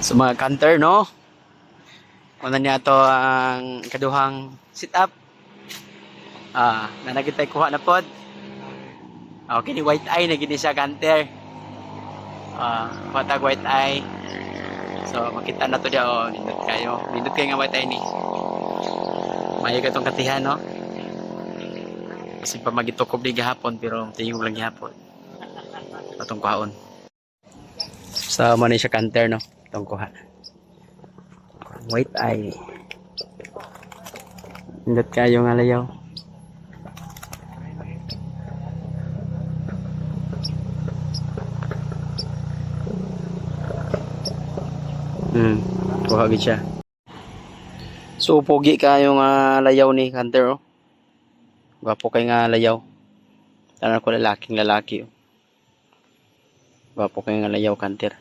So mga kanter, no? Una niya to ang kaduhang sit up. Nanagitay kuha na pod. Okay, ni white eye na gini siya kanter. Kuha tag white eye. So makita na to dia, nindot kayo. Nindot kayo nga white eye ni. Mayo ka tong katihan, no? Kasi pa magitukob di gahapon pero tingog lang gihapon. Patong kuhaon. So mo ni siya kanter, no? Tong kuha. White eye. Nindot kayo nga layaw. Kuha gid siya. So pogi kayo nga layaw ni kanter, oh. Gwapo kay nga layaw. Tanan ko lalaki, oh. Gwapo kay nga layaw kanter.